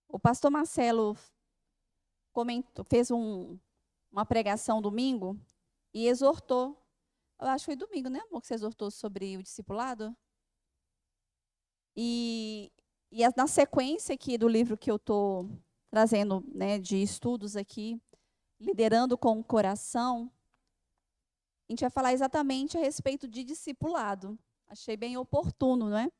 O pastor Marcelo fez uma pregação domingo e exortou. Eu acho que foi domingo, né, amor, que você exortou sobre o discipulado? E na sequência aqui do livro que eu estou trazendo, né, de estudos aqui, Liderando com o Coração, a gente vai falar exatamente a respeito de discipulado. Achei bem oportuno, não é?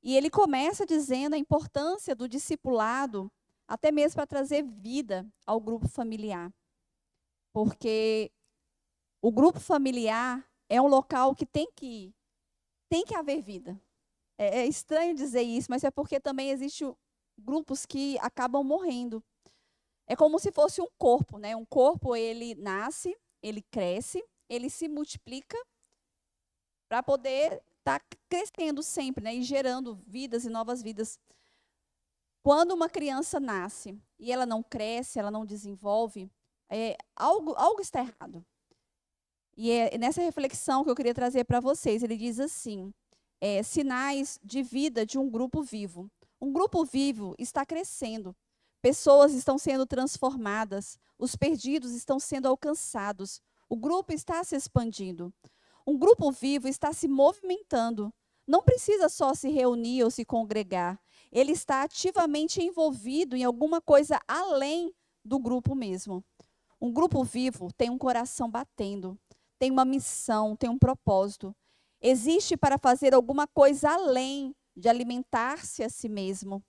E ele começa dizendo a importância do discipulado, até mesmo para trazer vida ao grupo familiar. Porque o grupo familiar é um local que tem que haver vida. É estranho dizer isso, mas é porque também existem grupos que acabam morrendo. É como se fosse um corpo, né? Um corpo, ele nasce, ele cresce, ele se multiplica para poder estar crescendo sempre, né? E gerando vidas e novas vidas. Quando uma criança nasce e ela não cresce, ela não desenvolve, algo está errado. E é nessa reflexão que eu queria trazer para vocês. Ele diz assim, sinais de vida de um grupo vivo. Um grupo vivo está crescendo. Pessoas estão sendo transformadas. Os perdidos estão sendo alcançados. O grupo está se expandindo. Um grupo vivo está se movimentando. Não precisa só se reunir ou se congregar. Ele está ativamente envolvido em alguma coisa além do grupo mesmo. Um grupo vivo tem um coração batendo, tem uma missão, tem um propósito. Existe para fazer alguma coisa além de alimentar-se a si mesmo.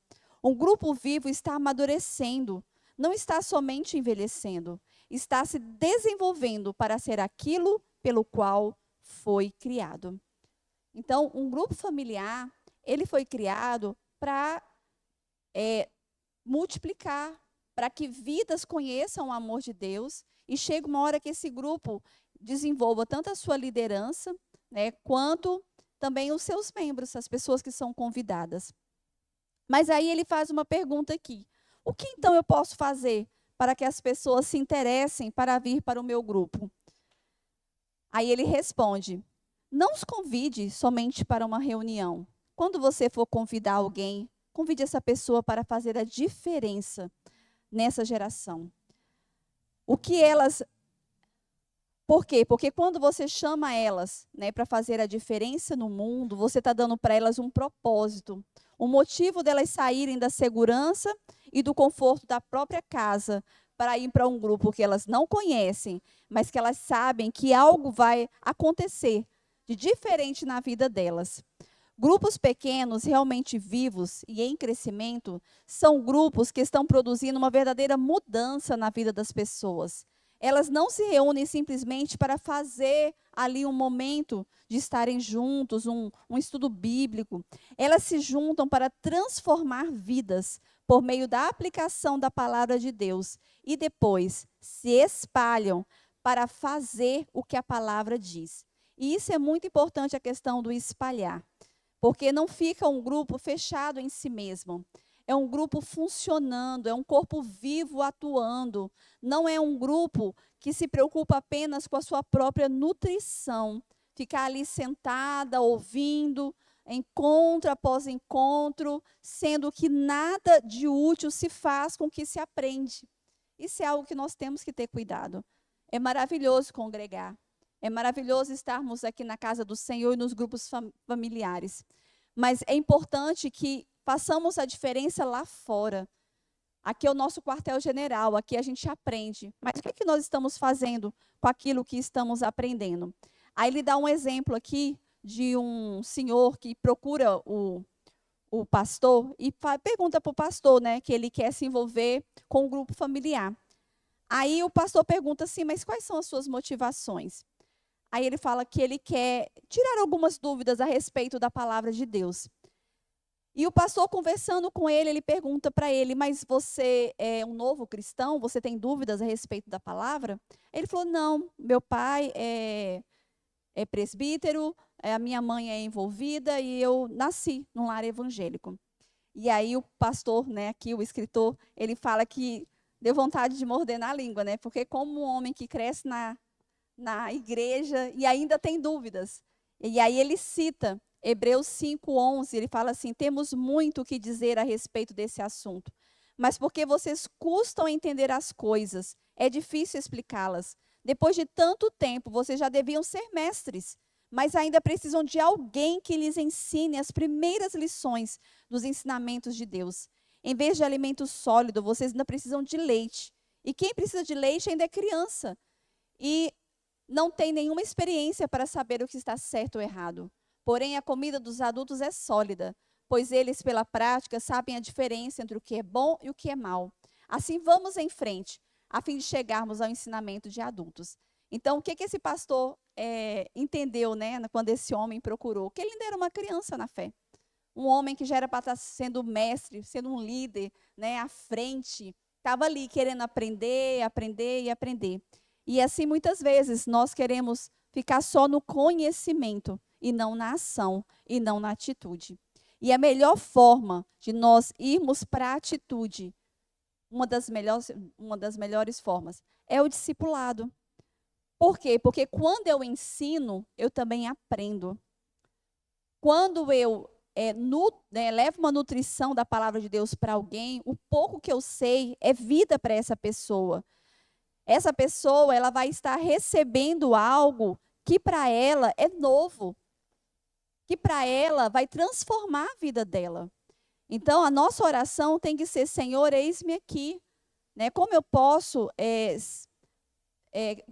Um grupo vivo está amadurecendo, não está somente envelhecendo, está se desenvolvendo para ser aquilo pelo qual foi criado. Então, um grupo familiar, ele foi criado para multiplicar, para que vidas conheçam o amor de Deus e chegue uma hora que esse grupo desenvolva tanto a sua liderança, né, quanto também os seus membros, as pessoas que são convidadas. Mas aí ele faz uma pergunta aqui. O que então eu posso fazer para que as pessoas se interessem para vir para o meu grupo? Aí ele responde: não os convide somente para uma reunião. Quando você for convidar alguém, convide essa pessoa para fazer a diferença nessa geração. O que elas... Por quê? Porque quando você chama elas, né, para fazer a diferença no mundo, você está dando para elas um propósito, um motivo delas saírem da segurança e do conforto da própria casa para ir para um grupo que elas não conhecem, mas que elas sabem que algo vai acontecer de diferente na vida delas. Grupos pequenos, realmente vivos e em crescimento, são grupos que estão produzindo uma verdadeira mudança na vida das pessoas. Elas não se reúnem simplesmente para fazer ali um momento de estarem juntos, um estudo bíblico. Elas se juntam para transformar vidas por meio da aplicação da palavra de Deus. E depois se espalham para fazer o que a palavra diz. E isso é muito importante, a questão do espalhar. Porque não fica um grupo fechado em si mesmo. É um grupo funcionando, é um corpo vivo atuando. Não é um grupo que se preocupa apenas com a sua própria nutrição. Ficar ali sentada, ouvindo, encontro após encontro, sendo que nada de útil se faz com o que se aprende. Isso é algo que nós temos que ter cuidado. É maravilhoso congregar. É maravilhoso estarmos aqui na casa do Senhor e nos grupos familiares. Mas é importante que façamos a diferença lá fora. Aqui é o nosso quartel-general, aqui a gente aprende. Mas o que nós estamos fazendo com aquilo que estamos aprendendo? Aí ele dá um exemplo aqui de um senhor que procura o pastor e pergunta para o pastor, né, que ele quer se envolver com o grupo familiar. Aí o pastor pergunta assim, mas quais são as suas motivações? Aí ele fala que ele quer tirar algumas dúvidas a respeito da palavra de Deus. E o pastor, conversando com ele, ele pergunta para ele, mas você é um novo cristão? Você tem dúvidas a respeito da palavra? Ele falou, não, meu pai é presbítero, a minha mãe é envolvida e eu nasci num lar evangélico. E aí o pastor, né, aqui o escritor, ele fala que deu vontade de morder na língua, né? Porque como um homem que cresce na igreja e ainda tem dúvidas. E aí ele cita Hebreus 5:11, ele fala assim: temos muito o que dizer a respeito desse assunto, mas porque vocês custam entender as coisas, é difícil explicá-las. Depois de tanto tempo, vocês já deviam ser mestres, mas ainda precisam de alguém que lhes ensine as primeiras lições dos ensinamentos de Deus. Em vez de alimento sólido, vocês ainda precisam de leite. E quem precisa de leite ainda é criança e não tem nenhuma experiência para saber o que está certo ou errado. Porém, a comida dos adultos é sólida, pois eles, pela prática, sabem a diferença entre o que é bom e o que é mal. Assim, vamos em frente, a fim de chegarmos ao ensinamento de adultos. Então, o que esse pastor entendeu, né, quando esse homem procurou? Que ele ainda era uma criança na fé. Um homem que já era para estar sendo mestre, sendo um líder, né, à frente. Estava ali querendo aprender, aprender e aprender. E assim, muitas vezes, nós queremos ficar só no conhecimento, e não na ação, e não na atitude. E a melhor forma de nós irmos para a atitude, uma das melhores formas, é o discipulado. Por quê? Porque quando eu ensino, eu também aprendo. Quando eu levo uma nutrição da palavra de Deus para alguém, o pouco que eu sei é vida para essa pessoa. Essa pessoa, ela vai estar recebendo algo que para ela é novo, que para ela vai transformar a vida dela. Então, a nossa oração tem que ser: Senhor, eis-me aqui. Né? Como eu posso,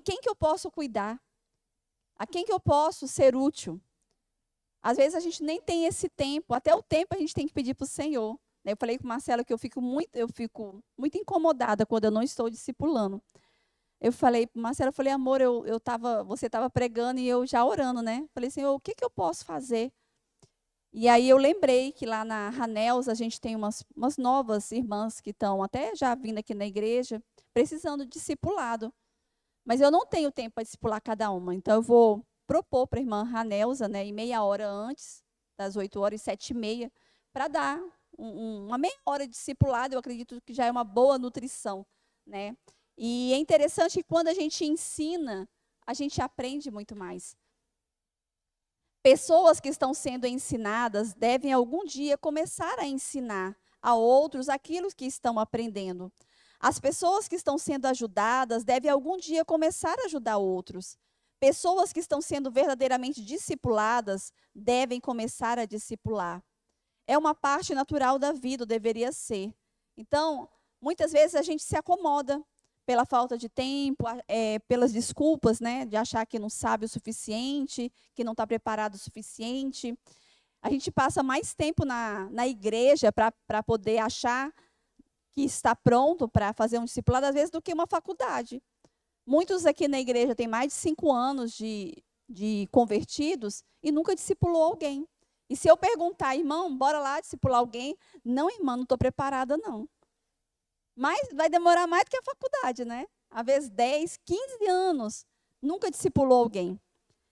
quem que eu posso cuidar? A quem que eu posso ser útil? Às vezes a gente nem tem esse tempo, até o tempo a gente tem que pedir para o Senhor. Eu falei com o Marcelo que eu fico muito incomodada quando eu não estou discipulando. Eu falei para o Marcelo, amor, você estava pregando e eu já orando, né? Falei, Senhor, o que eu posso fazer? E aí eu lembrei que lá na Ranels a gente tem umas novas irmãs que estão até já vindo aqui na igreja, precisando de discipulado. Mas eu não tenho tempo para discipular cada uma, então eu vou propor para a irmã Ranelza, né, em meia hora antes, das 8h, 7h30, para dar uma meia hora de discipulado. Eu acredito que já é uma boa nutrição, né? E é interessante que quando a gente ensina, a gente aprende muito mais. Pessoas que estão sendo ensinadas devem algum dia começar a ensinar a outros aquilo que estão aprendendo. As pessoas que estão sendo ajudadas devem algum dia começar a ajudar outros. Pessoas que estão sendo verdadeiramente discipuladas devem começar a discipular. É uma parte natural da vida, deveria ser. Então, muitas vezes a gente se acomoda pela falta de tempo, pelas desculpas, né, de achar que não sabe o suficiente, que não está preparado o suficiente. A gente passa mais tempo na igreja para poder achar que está pronto para fazer um discipulado, às vezes, do que uma faculdade. Muitos aqui na igreja têm mais de 5 anos de convertidos e nunca discipulou alguém. E se eu perguntar, irmão, bora lá discipular alguém? Não, irmã, não estou preparada, não. Mas vai demorar mais do que a faculdade, né? Às vezes 10, 15 anos, nunca discipulou alguém.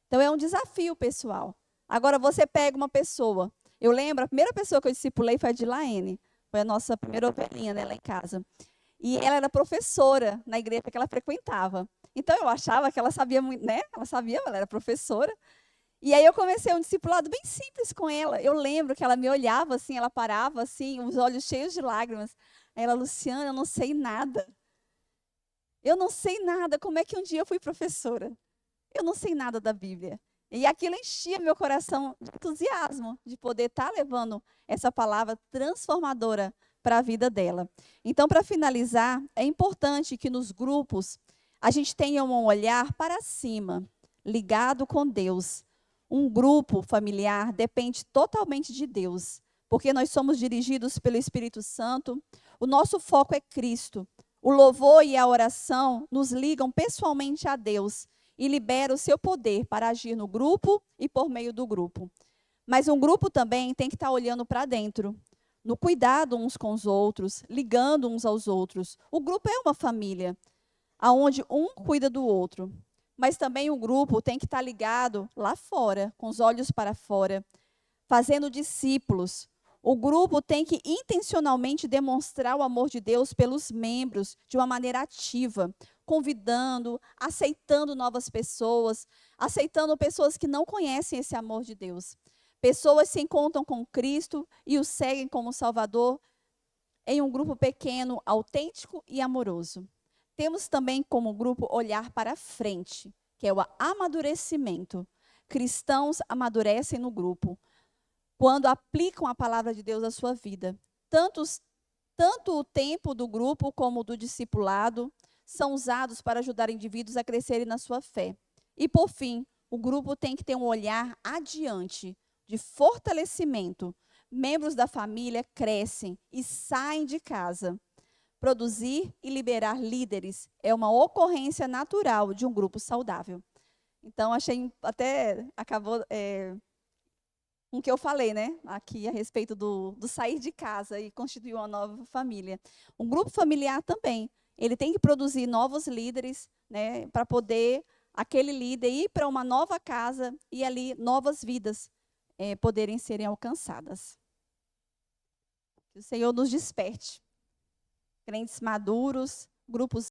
Então é um desafio, pessoal. Agora você pega uma pessoa. Eu lembro, a primeira pessoa que eu discipulei foi a Dilaene. Foi a nossa primeira ovelhinha, né, lá em casa. E ela era professora na igreja que ela frequentava. Então eu achava que ela sabia muito, né? Ela era professora. E aí eu comecei um discipulado bem simples com ela. Eu lembro que ela me olhava assim, ela parava assim, os olhos cheios de lágrimas. Aí ela, Luciana, eu não sei nada. Eu não sei nada. Como é que um dia eu fui professora? Eu não sei nada da Bíblia. E aquilo enchia meu coração de entusiasmo de poder estar levando essa palavra transformadora para a vida dela. Então, para finalizar, é importante que nos grupos a gente tenha um olhar para cima, ligado com Deus. Um grupo familiar depende totalmente de Deus, porque nós somos dirigidos pelo Espírito Santo. O nosso foco é Cristo. O louvor e a oração nos ligam pessoalmente a Deus e libera o seu poder para agir no grupo e por meio do grupo. Mas um grupo também tem que estar olhando para dentro, no cuidado uns com os outros, ligando uns aos outros. O grupo é uma família, onde um cuida do outro. Mas também o grupo tem que estar ligado lá fora, com os olhos para fora, fazendo discípulos. O grupo tem que intencionalmente demonstrar o amor de Deus pelos membros de uma maneira ativa, convidando, aceitando novas pessoas, aceitando pessoas que não conhecem esse amor de Deus. Pessoas se encontram com Cristo e o seguem como Salvador em um grupo pequeno, autêntico e amoroso. Temos também como grupo olhar para frente, que é o amadurecimento. Cristãos amadurecem no grupo quando aplicam a palavra de Deus à sua vida. Tanto o tempo do grupo como do discipulado são usados para ajudar indivíduos a crescerem na sua fé. E, por fim, o grupo tem que ter um olhar adiante, de fortalecimento. Membros da família crescem e saem de casa. Produzir e liberar líderes é uma ocorrência natural de um grupo saudável. Então, achei até acabou com o que eu falei, né? Aqui a respeito do sair de casa e constituir uma nova família. Um grupo familiar também, ele tem que produzir novos líderes, né? Para poder aquele líder ir para uma nova casa e ali novas vidas poderem serem alcançadas. Que o Senhor nos desperte. Crentes maduros, grupos